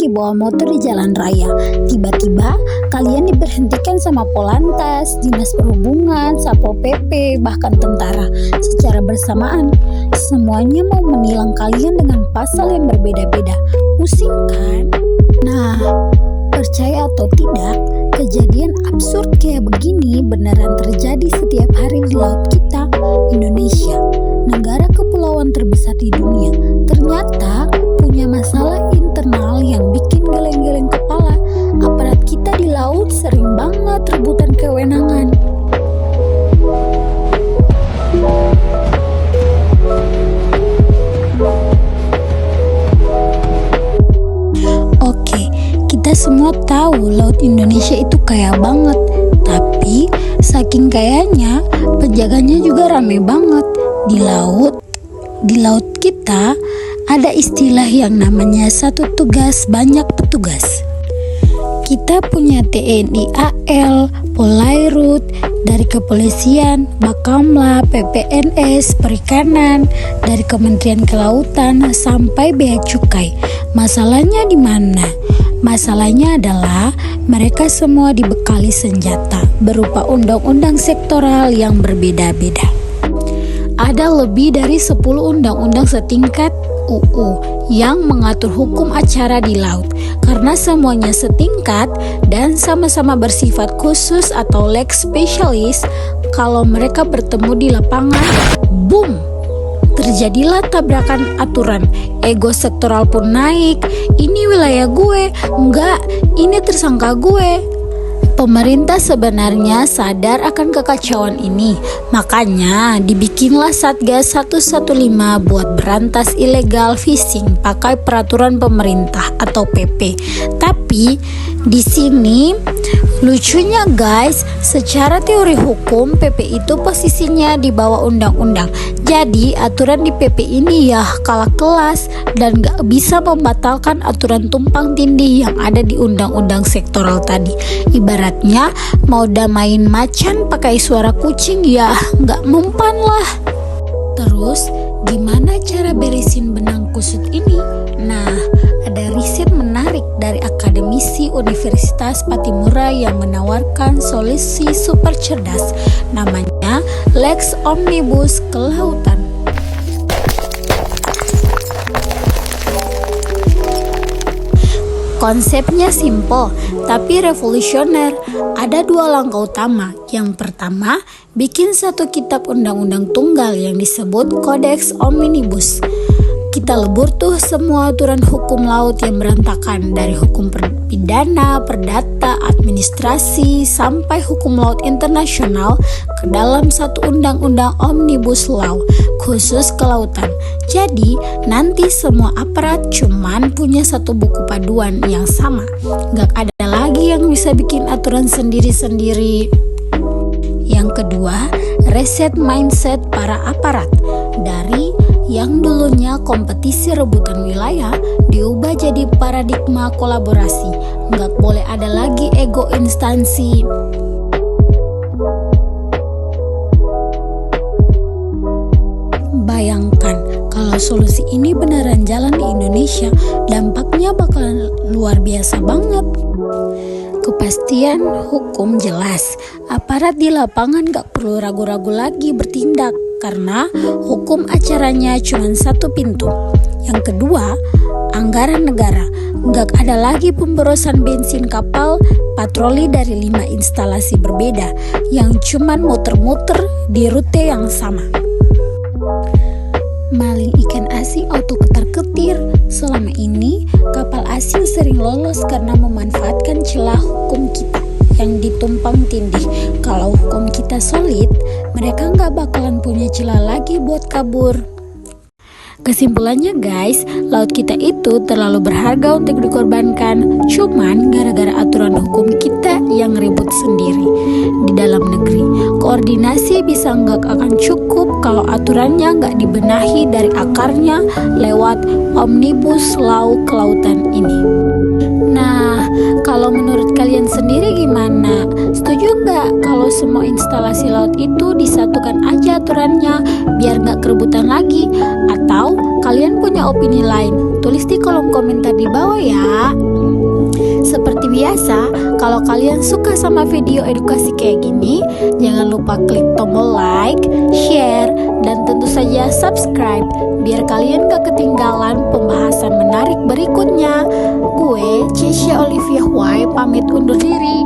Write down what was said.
lagi bawa motor di jalan raya. Tiba-tiba kalian diberhentikan sama Polantas, Dinas Perhubungan, Satpol PP, bahkan tentara secara bersamaan. Semuanya mau menilang kalian dengan pasal yang berbeda-beda. Pusing kan? Nah, percaya atau tidak, kejadian absurd kayak begini beneran terjadi setiap hari di laut kita, Indonesia, negara kepulauan terbesar di dunia. Ternyata punya masalah internal yang bikin geleng-geleng kepala. Aparat kita di laut sering banget rebutan kewenangan. Oke, kita semua tahu laut Indonesia itu kaya banget. Tapi saking kayanya, penjaganya juga rame banget. Di laut kita ada istilah yang namanya satu tugas banyak petugas. Kita punya TNI AL, Polairut, dari kepolisian, Bakamla, PPNS, Perikanan, dari Kementerian Kelautan sampai Bea Cukai. Masalahnya di mana? Masalahnya adalah mereka semua dibekali senjata berupa undang-undang sektoral yang berbeda-beda. Ada lebih dari 10 undang-undang setingkat UU yang mengatur hukum acara di laut. Karena semuanya setingkat dan sama-sama bersifat khusus atau lex specialis, kalau mereka bertemu di lapangan, boom! Terjadilah tabrakan aturan. Ego sektoral pun naik. Ini wilayah gue, enggak, ini tersangka gue. Pemerintah sebenarnya sadar akan kekacauan ini, makanya dibikinlah Satgas 115 buat berantas illegal fishing pakai peraturan pemerintah atau PP. Tapi di sini lucunya guys, secara teori hukum PP itu posisinya di bawah undang-undang. Jadi aturan di PP ini ya kalah kelas dan gak bisa membatalkan aturan tumpang tindih yang ada di undang-undang sektoral tadi. Ibaratnya mau damain macan pakai suara kucing ya gak mempan lah. Terus gimana cara beresin benang kusut ini? Nah, ada riset menarik dari akademisi Universitas Patimura yang menawarkan solusi super cerdas. Namanya Lex Omnibus Kelautan. Konsepnya simple, tapi revolusioner. Ada 2 langkah utama. Yang pertama, bikin satu kitab undang-undang tunggal yang disebut Codex Omnibus. Kita lebur tuh semua aturan hukum laut yang berantakan, dari hukum pidana, perdata, administrasi, sampai hukum laut internasional ke dalam satu undang-undang Omnibus Law khusus kelautan. Jadi nanti semua aparat cuman punya satu buku paduan yang sama. Gak ada lagi yang bisa bikin aturan sendiri-sendiri. Yang kedua, reset mindset para aparat. Dari yang dulunya kompetisi rebutan wilayah diubah jadi paradigma kolaborasi. Nggak boleh ada lagi ego instansi. Bayangkan kalau solusi ini beneran jalan di Indonesia, dampaknya bakalan luar biasa banget. Kepastian hukum jelas, aparat di lapangan gak perlu ragu-ragu lagi bertindak karena hukum acaranya cuma satu pintu. Yang kedua, anggaran negara. Gak ada lagi pemborosan bensin kapal patroli dari 5 instalasi berbeda yang cuma muter-muter di rute yang sama. Maling ikan asing auto ketar-ketir. Selama ini kapal asing sering lolos karena memanfaatkan celah hukum kita yang ditumpang tindih. Kalau hukum kita solid, mereka nggak bakalan punya celah lagi buat kabur. Kesimpulannya guys, laut kita itu terlalu berharga untuk dikorbankan cuman gara-gara aturan hukum kita yang ribut sendiri di dalam negeri. Koordinasi bisa nggak akan cukup kalau aturannya nggak dibenahi dari akarnya lewat Omnibus Law Kelautan ini. Nah, kalau menurut kalian sendiri gimana? Setuju nggak kalau semua instalasi laut itu disatukan aja aturannya biar nggak kerebutan lagi? Atau kalian punya opini lain? Tulis di kolom komentar di bawah ya. Seperti biasa, kalau kalian suka sama video edukasi kayak gini, jangan lupa klik tombol like, share, dan tentu saja subscribe biar kalian gak ketinggalan pembahasan menarik berikutnya. Gue Cisha Olivia Huai pamit undur diri.